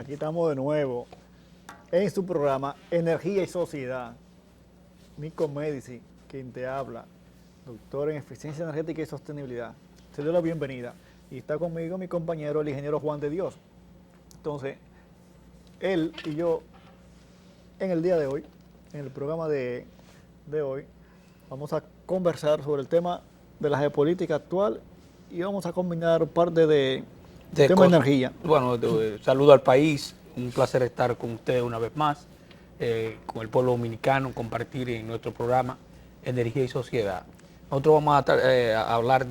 Aquí estamos de nuevo en su programa Energía y Sociedad. Nico Medici, quien te habla, doctor en eficiencia energética y sostenibilidad. Te doy la bienvenida. Y está conmigo mi compañero, el ingeniero Juan de Dios. Entonces, él y yo, en el día de hoy, en el programa de hoy, vamos a conversar sobre el tema de la geopolítica actual y vamos a combinar parte de tema de energía. Bueno, saludo al país, un placer estar con ustedes una vez más, con el pueblo dominicano, compartir en nuestro programa Energía y Sociedad. Nosotros vamos a hablar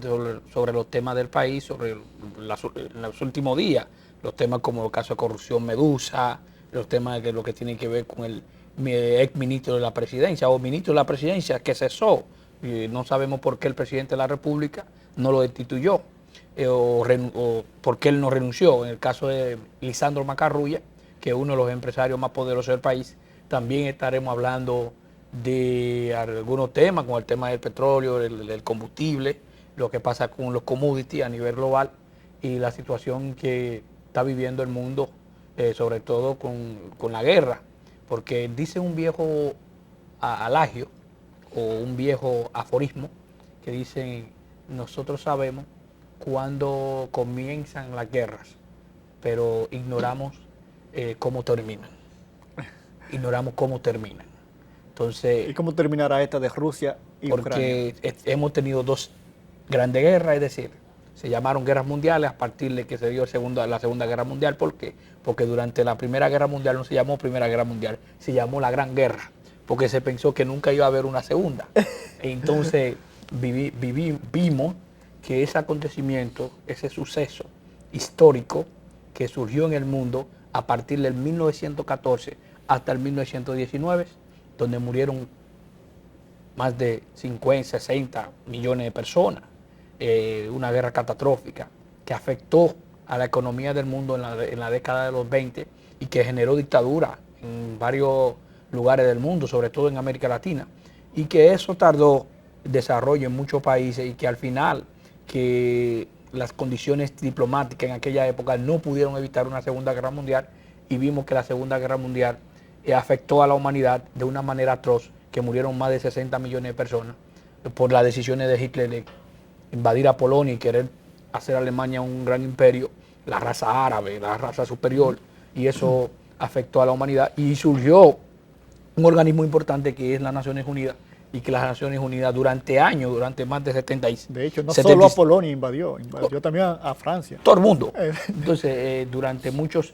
sobre los temas del país, sobre los últimos días, los temas como el caso de corrupción Medusa, los temas de lo que tiene que ver con el ex ministro de la presidencia o ministro de la presidencia que cesó. No sabemos por qué el presidente de la República no lo destituyó. O porque él no renunció. En el caso de Lisandro Macarrulla, que es uno de los empresarios más poderosos del país, también estaremos hablando de algunos temas, como el tema del petróleo, del combustible, lo que pasa con los commodities a nivel global y la situación que está viviendo el mundo, sobre todo con la guerra. Porque dice un viejo adagio o un viejo aforismo que dicen: nosotros sabemos cuando comienzan las guerras, pero ignoramos cómo terminan. Ignoramos cómo terminan. Entonces, ¿y cómo terminará esta de Rusia y Ucrania? Porque hemos tenido dos grandes guerras, es decir, se llamaron guerras mundiales a partir de que se dio la Segunda Guerra Mundial. ¿Por qué? Porque durante la Primera Guerra Mundial no se llamó Primera Guerra Mundial, se llamó la Gran Guerra, porque se pensó que nunca iba a haber una segunda. Entonces vimos que ese acontecimiento, ese suceso histórico que surgió en el mundo a partir del 1914 hasta el 1919, donde murieron más de 50, 60 millones de personas, una guerra catastrófica que afectó a la economía del mundo en la década de los 20 y que generó dictadura en varios lugares del mundo, sobre todo en América Latina, y que eso tardó desarrollo en muchos países y que al final que las condiciones diplomáticas en aquella época no pudieron evitar una Segunda Guerra Mundial, y vimos que la Segunda Guerra Mundial afectó a la humanidad de una manera atroz, que murieron más de 60 millones de personas por las decisiones de Hitler de invadir a Polonia y querer hacer a Alemania un gran imperio, la raza árabe, la raza superior, y eso afectó a la humanidad y surgió un organismo importante que es las Naciones Unidas, y que las Naciones Unidas durante años, durante más de 70 años. De hecho, no solo a Polonia invadió también a Francia. Todo el mundo. Entonces, durante muchos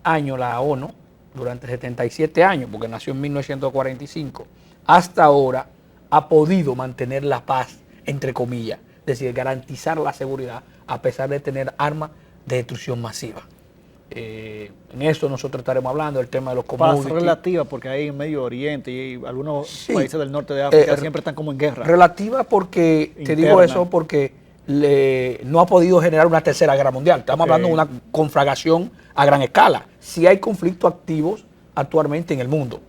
años la ONU, durante 77 años, porque nació en 1945, hasta ahora ha podido mantener la paz, entre comillas, es decir, garantizar la seguridad a pesar de tener armas de destrucción masiva. En eso nosotros estaremos hablando, el tema de los commodities. Paz relativa, porque hay en Medio Oriente y algunos países del norte de África siempre están como en guerra. Relativa porque, interna. Te digo eso porque no ha podido generar una tercera guerra mundial. Estamos hablando de una conflagración a gran escala. Sí hay conflictos activos actualmente en el mundo.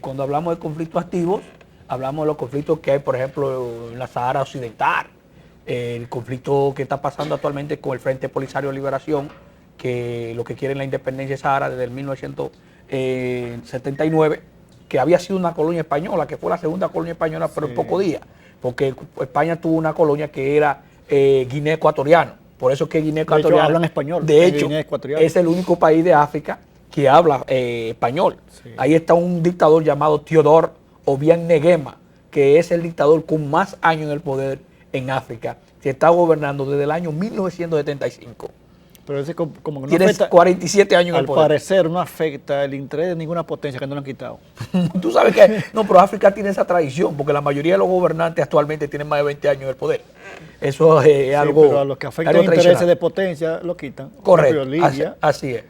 Cuando hablamos de conflictos activos, hablamos de los conflictos que hay, por ejemplo, en la Sahara Occidental, el conflicto que está pasando actualmente con el Frente Polisario de Liberación, que lo que quiere es la independencia de Sahara desde el 1979, que había sido una colonia española, que fue la segunda colonia española, pero en pocos días, porque España tuvo una colonia que era Guinea Ecuatoriana. Por eso es que Guinea Ecuatoriana, de hecho, hablan español. De hecho, es el único país de África que habla español. Sí. Ahí está un dictador llamado Teodoro Obiang Nguema, que es el dictador con más años en el poder en África, que está gobernando desde el año 1975. Pero ese como no tienes afecta, 47 años en el poder. Al parecer no afecta el interés de ninguna potencia que no lo han quitado. Tú sabes que no, pero África tiene esa tradición, porque la mayoría de los gobernantes actualmente tienen más de 20 años en el poder. Eso es algo. Pero a los que afectan intereses de potencia lo quitan. Correcto. Así es.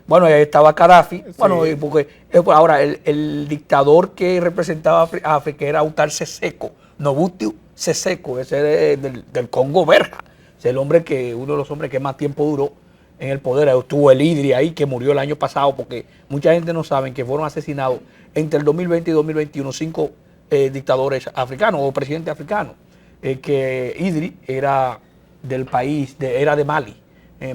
Bueno, ahí estaba Gaddafi. Sí. Bueno, porque ahora el dictador que representaba a África era Autar Seseko, Mobutu Seseko, ese del Congo Belga. Es el hombre uno de los hombres que más tiempo duró en el poder. Estuvo el Idri ahí, que murió el año pasado, porque mucha gente no sabe que fueron asesinados entre el 2020 y 2021 5 dictadores africanos o presidentes africanos. Que Idri era del país, era de Mali.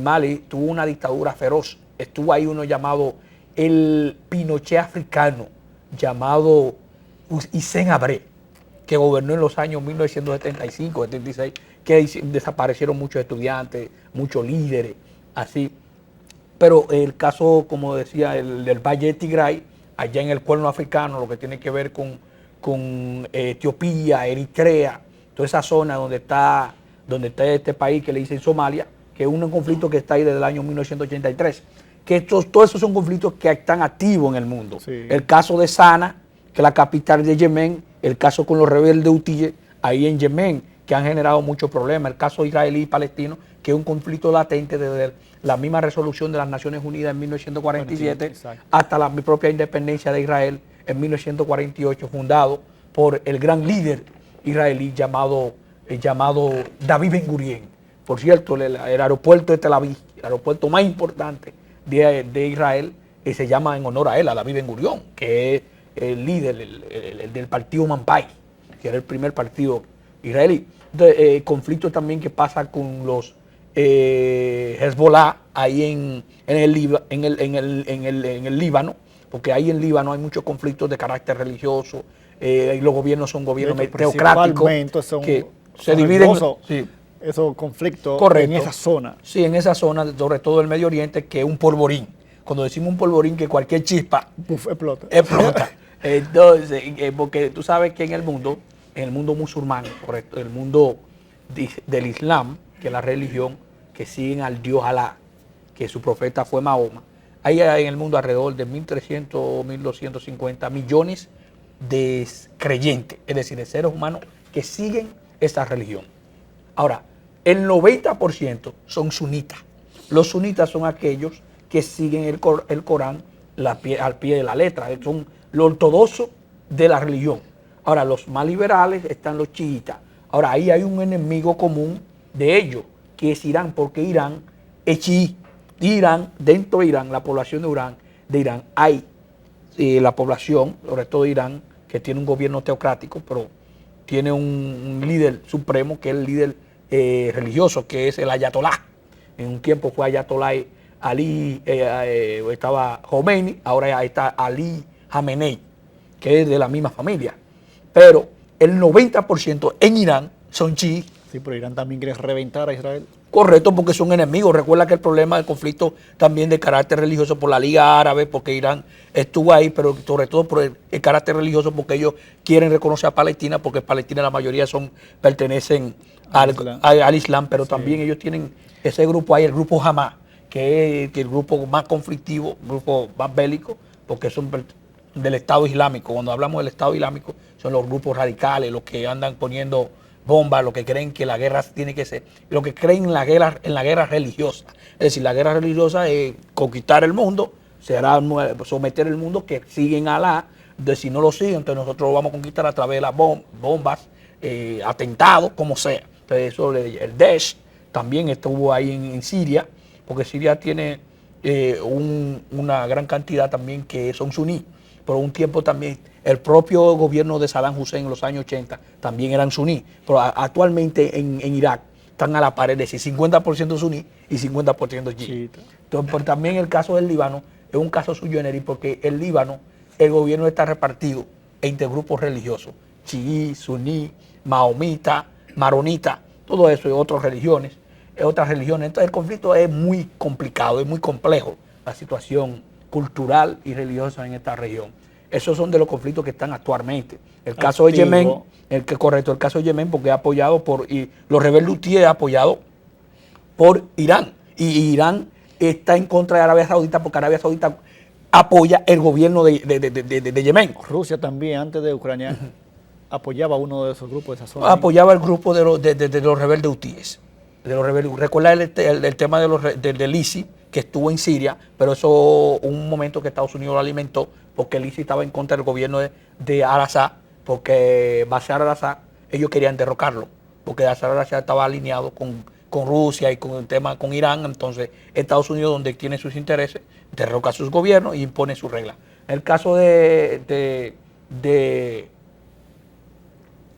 Mali tuvo una dictadura feroz estuvo ahí uno llamado el Pinochet africano, llamado Hissène Habré, que gobernó en los años 1975, 76, que desaparecieron muchos estudiantes, muchos líderes, así. Pero el caso, como decía, el del Valle de Tigray, allá en el Cuerno africano, lo que tiene que ver con Etiopía, Eritrea, toda esa zona donde está este país que le dicen Somalia, que es un conflicto que está ahí desde el año 1983. Que todos esos son conflictos que están activos en el mundo. Sí. El caso de Sana, que es la capital de Yemen, el caso con los rebeldes hutíes ahí en Yemen, que han generado muchos problemas, el caso israelí y palestino, que es un conflicto latente desde la misma resolución de las Naciones Unidas en 1947 hasta la propia independencia de Israel en 1948, fundado por el gran líder israelí llamado David Ben Gurión. Por cierto, el aeropuerto de Tel Aviv, el aeropuerto más importante de Israel, se llama en honor a él, a David Ben Gurión, que es el líder el del partido Mampai, que era el primer partido israelí. Entonces, conflicto también que pasa con los Hezbollah ahí en el Líbano, porque ahí en Líbano hay muchos conflictos de carácter religioso, y los gobiernos son gobiernos teocráticos que se dividen. Sí. Esos conflictos Correcto. En esa zona. Sí, en esa zona, sobre todo el Medio Oriente, que es un polvorín. Cuando decimos un polvorín, que cualquier chispa explota. Entonces, porque tú sabes que en el mundo musulmán, correcto, el mundo del Islam, que es la religión que siguen al Dios Alá, que su profeta fue Mahoma, hay en el mundo alrededor de 1.300, 1.250 millones de creyentes, es decir, de seres humanos que siguen esta religión. Ahora, el 90% son sunitas. Los sunitas son aquellos que siguen el Corán al pie de la letra, son los ortodoxos de la religión. Ahora, los más liberales están los chiitas. Ahora, ahí hay un enemigo común de ellos, que es Irán, porque Irán es chií. Irán, dentro de Irán, la población de Irán, hay la población, sobre todo Irán, que tiene un gobierno teocrático, pero tiene un líder supremo, que es el líder religioso, que es el Ayatolá. En un tiempo fue Ayatolá Ali, estaba Khomeini, ahora está Ali Khamenei, que es de la misma familia. Pero el 90% en Irán son chiíes. Sí, pero Irán también quiere reventar a Israel. Correcto, porque son enemigos. Recuerda que el problema del conflicto también de carácter religioso por la Liga Árabe, porque Irán estuvo ahí, pero sobre todo por el carácter religioso, porque ellos quieren reconocer a Palestina, porque Palestina la mayoría pertenecen al Islam, pero también ellos tienen ese grupo ahí, el grupo Hamas, que es el grupo más conflictivo, el grupo más bélico, porque son del Estado Islámico. Cuando hablamos del Estado Islámico, son los grupos radicales, los que andan poniendo bombas, los que creen que la guerra tiene que ser, los que creen en la guerra religiosa. Es decir, la guerra religiosa es conquistar el mundo, será someter el mundo, que siguen a Alá, de si no lo siguen, entonces nosotros lo vamos a conquistar a través de las bombas, atentados, como sea. Entonces eso, el Daesh también estuvo ahí en Siria, porque Siria tiene una gran cantidad también que son suní. Por un tiempo también el propio gobierno de Saddam Hussein en los años 80 también eran suní, pero actualmente en Irak están a la pared, de decir 50% suní y 50% chiita. Entonces, también el caso del Líbano es un caso sui generis, porque el Líbano, el gobierno está repartido entre grupos religiosos, chií, suní, maomita, maronita, todo eso y otras religiones. Entonces el conflicto es muy complicado, es muy complejo, la situación cultural y religiosa en esta región. Esos son de los conflictos que están actualmente. El caso de Yemen, el caso de Yemen, porque es apoyado los rebeldes hutíes apoyados por Irán. Y Irán está en contra de Arabia Saudita, porque Arabia Saudita apoya el gobierno de Yemen. Rusia también, antes de Ucrania, apoyaba uno de esos grupos de esa zona. Apoyaba el grupo de los rebeldes hutíes. Recuerda el tema del ISIS, que estuvo en Siria, pero eso un momento que Estados Unidos lo alimentó, porque el ISIS estaba en contra del gobierno de Al-Assad, porque Bashar al-Assad, ellos querían derrocarlo, porque Bashar al-Assad estaba alineado con Rusia y con el tema con Irán. Entonces Estados Unidos, donde tiene sus intereses, derroca a sus gobiernos y impone sus reglas. En el caso de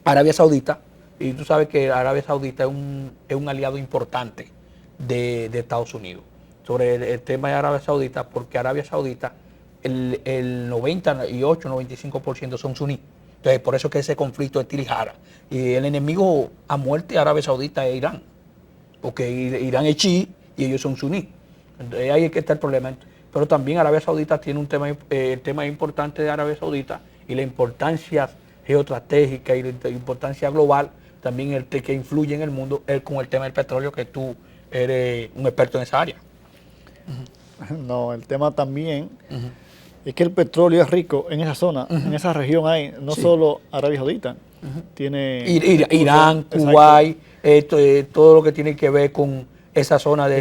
Arabia Saudita, y tú sabes que Arabia Saudita es un aliado importante de Estados Unidos. sobre el tema de Arabia Saudita, porque Arabia Saudita, el 98, 95% son suní. Entonces, por eso que ese conflicto es tirijara. Y el enemigo a muerte de Arabia Saudita es Irán, porque Irán es chií y ellos son suní. Entonces, ahí es que está el problema. Pero también Arabia Saudita tiene un tema, el tema importante de Arabia Saudita y la importancia geoestratégica y la importancia global, también el que influye en el mundo, es con el tema del petróleo, que tú eres un experto en esa área. No, el tema también es que el petróleo es rico en esa zona, en esa región hay, no solo Arabia Saudita, tiene Irán, Kuwait, todo lo que tiene que ver con esa zona de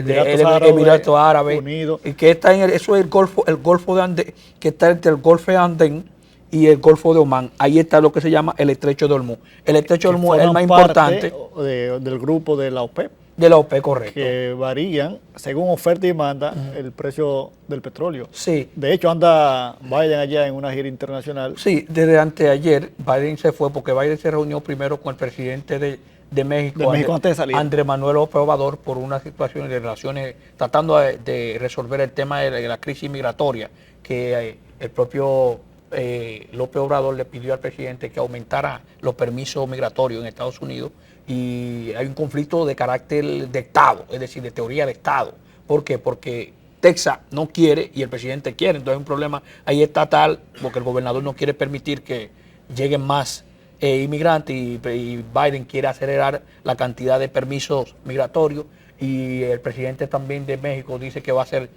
Emiratos Árabes, Unidos. Y que está eso es el Golfo de Andén, que está entre el Golfo de Andén y el Golfo de Omán. Ahí está lo que se llama el Estrecho de Hormuz. El Estrecho de Hormuz es el más importante del grupo de la OPEP. De la OPEP, correcto. Que varían según oferta y demanda el precio del petróleo. Sí. De hecho, anda Biden allá en una gira internacional. Sí, desde anteayer Biden se fue porque Biden se reunió primero con el presidente de México, antes de salir. Andrés Manuel López Obrador, por una situación de relaciones, tratando de resolver el tema de la crisis migratoria, que el propio López Obrador le pidió al presidente que aumentara los permisos migratorios en Estados Unidos, y hay un conflicto de carácter de Estado, es decir, de teoría de Estado. ¿Por qué? Porque Texas no quiere y el presidente quiere, entonces hay un problema ahí estatal, porque el gobernador no quiere permitir que lleguen más inmigrantes y Biden quiere acelerar la cantidad de permisos migratorios, y el presidente también de México dice que va a hacer,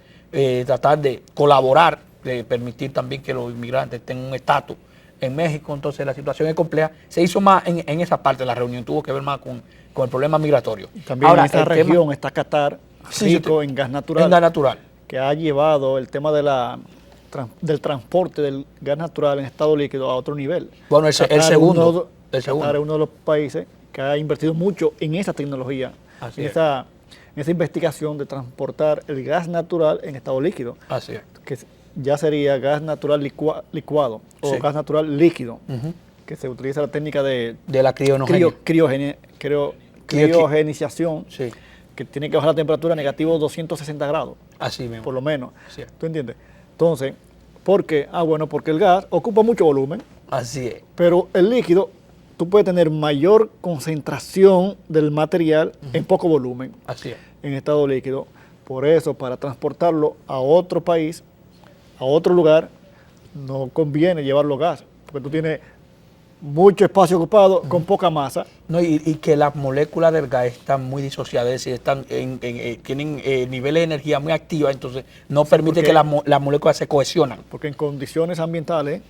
tratar de colaborar, de permitir también que los inmigrantes tengan un estatus en México. Entonces la situación es compleja. Se hizo más en esa parte de la reunión, tuvo que ver más con el problema migratorio. También ahora, en esa región está Qatar, rico en gas natural. En gas natural. Que ha llevado el tema del transporte del gas natural en estado líquido a otro nivel. Bueno, el segundo. Qatar es uno de los países que ha invertido mucho en esa tecnología, en esa investigación de transportar el gas natural en estado líquido. Así es. Que ya sería gas natural licuado o gas natural líquido, que se utiliza la técnica de la criogenización, que tiene que bajar la temperatura a negativo 260 grados. Así mismo. Por lo menos. ¿Tú entiendes? Entonces, ¿por qué? Bueno, porque el gas ocupa mucho volumen. Así es. Pero el líquido, tú puedes tener mayor concentración del material en poco volumen. Así es. En estado líquido. Por eso, para transportarlo a otro país, a otro lugar, no conviene llevarlo gas, porque tú tienes mucho espacio ocupado con poca masa. No, y que las moléculas del gas están muy disociadas, es decir, tienen niveles de energía muy activas, entonces no permite que las moléculas se cohesionan. Porque en condiciones ambientales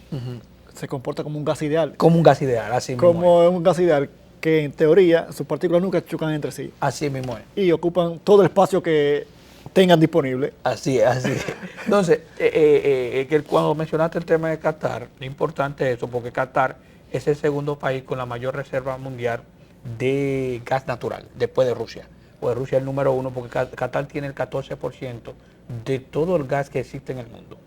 se comporta como un gas ideal. Como un gas ideal, así mismo. Como un gas ideal que en teoría sus partículas nunca chocan entre sí. Así mismo es. Y ocupan todo el espacio que tengan disponible. Así es, así es. Entonces, que cuando mencionaste el tema de Qatar, es importante eso, porque Qatar es el segundo país con la mayor reserva mundial de gas natural, después de Rusia. Pues Rusia es el número uno, porque Qatar tiene el 14% de todo el gas que existe en el mundo.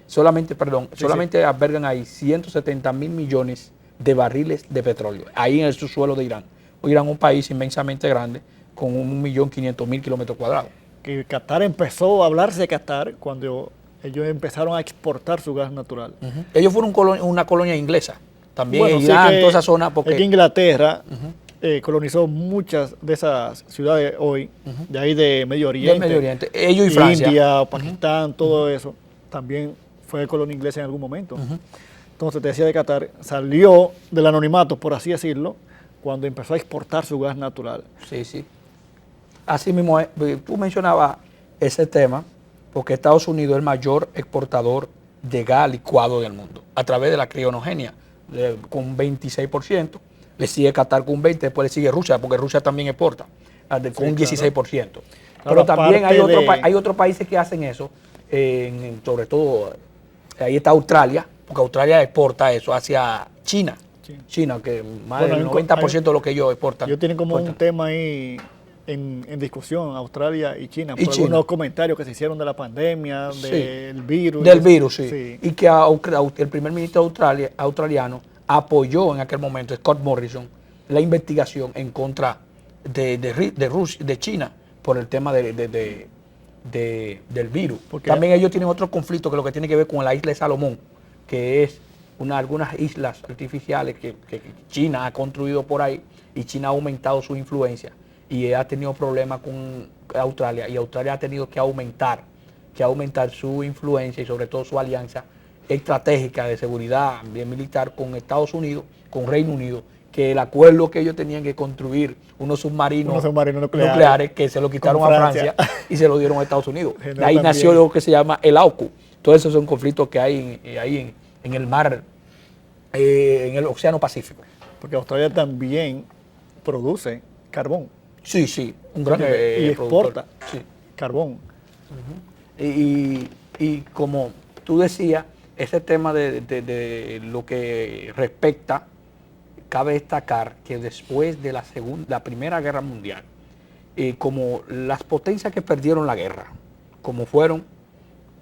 Solamente albergan ahí 170.000 millones de barriles de petróleo, ahí en el subsuelo de Irán. Irán es un país inmensamente grande, con 1.500.000 kilómetros cuadrados. Que Qatar empezó a hablarse de Qatar cuando ellos empezaron a exportar su gas natural. Ellos fueron una colonia inglesa, también Irán, toda esa zona. Porque Inglaterra colonizó muchas de esas ciudades hoy, de ahí de Medio Oriente. Ellos y Francia. India, Pakistán, todo eso, también fue colonia inglesa en algún momento. Entonces, te decía de Qatar, salió del anonimato, por así decirlo, cuando empezó a exportar su gas natural. Sí, sí. Así mismo, tú mencionabas ese tema, porque Estados Unidos es el mayor exportador de gas licuado del mundo, a través de la crionogenia, con 26%, le sigue Qatar con 20%, después le sigue Rusia, porque Rusia también exporta, con un 16%. Pero también hay otros países que hacen eso, sobre todo, ahí está Australia, porque Australia exporta eso hacia China, que más del 90% de lo que ellos exportan. Ellos tienen como un tema ahí en discusión Australia y China Y por China. algunos comentarios que se hicieron de la pandemia, Sí. del virus. Del y virus, sí. sí. Y que el primer ministro australiano apoyó en aquel momento, Scott Morrison, la investigación en contra de China por el tema del virus. Porque- También ellos tienen otro conflicto que lo que tiene que ver con la isla de Salomón, que es algunas islas artificiales que China ha construido por ahí, y China ha aumentado su influencia y ha tenido problemas con Australia, y Australia ha tenido que aumentar su influencia y sobre todo su alianza estratégica de seguridad militar con Estados Unidos, con Reino Unido, que el acuerdo que ellos tenían que construir unos submarinos nucleares que se lo quitaron a Francia y se lo dieron a Estados Unidos. De ahí nació lo que se llama el AUKUS. Todos esos son conflictos que hay ahí en el mar, en el Océano Pacífico. Porque Australia también produce carbón Sí, sí, un gran y exporta Sí. carbón. Y como tú decías, ese tema de lo que respecta, cabe destacar que después de la Primera Guerra Mundial, como las potencias que perdieron la guerra, como fueron,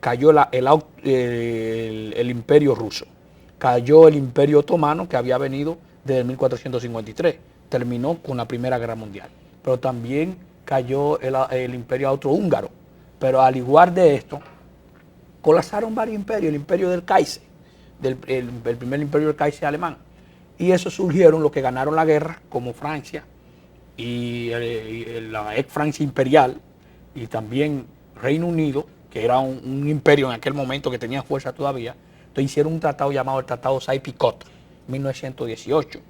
cayó el Imperio Ruso, cayó el Imperio Otomano, que había venido desde 1453, terminó con la Primera Guerra Mundial, pero también cayó el Imperio Austrohúngaro. Pero al igual de esto, colapsaron varios imperios, el imperio del Kaiser, el primer imperio del Kaiser alemán, y eso surgieron los que ganaron la guerra, como Francia y la ex Francia imperial, y también Reino Unido, que era un imperio en aquel momento que tenía fuerza todavía. Entonces hicieron un tratado llamado el Tratado Sykes-Picot, 1918,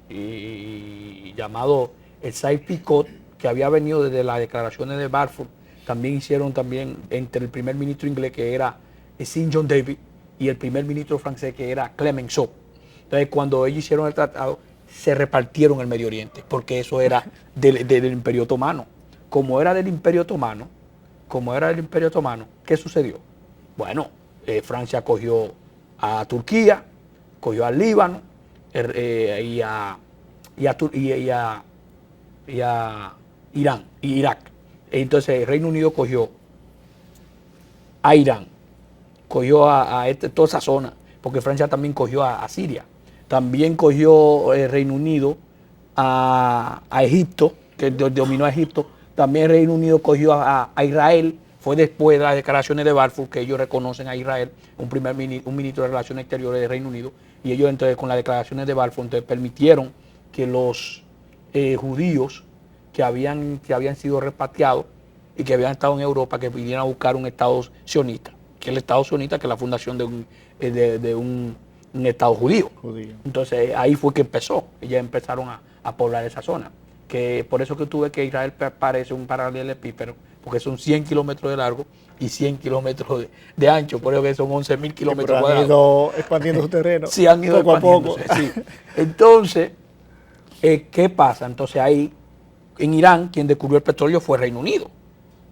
y llamado el Sykes-Picot, que había venido desde las declaraciones de Balfour. También hicieron entre el primer ministro inglés, que era Sir John Davis, y el primer ministro francés, que era Clemenceau. Entonces, cuando ellos hicieron el tratado, se repartieron el Medio Oriente, porque eso era del Imperio Otomano. Como era del Imperio Otomano, ¿qué sucedió? Bueno, Francia cogió a Turquía, cogió al Líbano y a Irán y Irak. Entonces el Reino Unido cogió a Irán, cogió a toda esa zona, porque Francia también cogió a Siria. También cogió el Reino Unido a Egipto, que dominó a Egipto. También el Reino Unido cogió a Israel. Fue después de las declaraciones de Balfour que ellos reconocen a Israel, un ministro de Relaciones Exteriores del Reino Unido, y ellos entonces con las declaraciones de Balfour entonces permitieron que los judíos que habían sido repatriados y que habían estado en Europa, que vinieran a buscar un Estado sionista, que es el Estado sionista, que es la fundación de un Estado judío. Entonces ahí fue que empezó, y ya empezaron a poblar esa zona. Que por eso que tú ves que Israel parece un paralelepípedo, porque son 100 kilómetros de largo y 100 kilómetros de ancho, por eso que son 11.000 kilómetros cuadrados. Han ido expandiendo su terreno. Sí, han ido poco expandiéndose, a poco. sí. Entonces, ¿qué pasa? Entonces ahí, en Irán, quien descubrió el petróleo fue Reino Unido,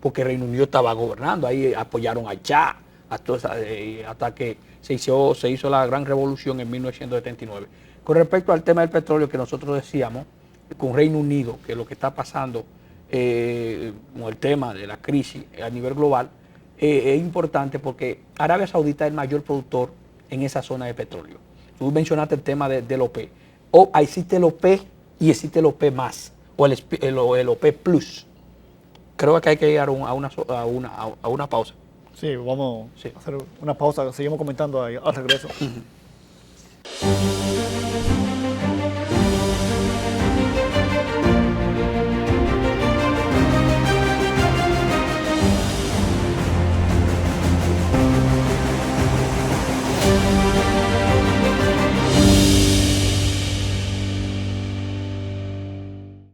porque Reino Unido estaba gobernando, ahí apoyaron al Shah, hasta que se hizo la gran revolución en 1979. Con respecto al tema del petróleo que nosotros decíamos, con Reino Unido, que es lo que está pasando con el tema de la crisis a nivel global, es importante porque Arabia Saudita es el mayor productor en esa zona de petróleo. Tú mencionaste el tema del OPEC. Existe el OPEC y existe el OPEC más, o el OPEC Plus. Creo que hay que llegar a una pausa. Sí, vamos a hacer una pausa. Seguimos comentando ahí al regreso.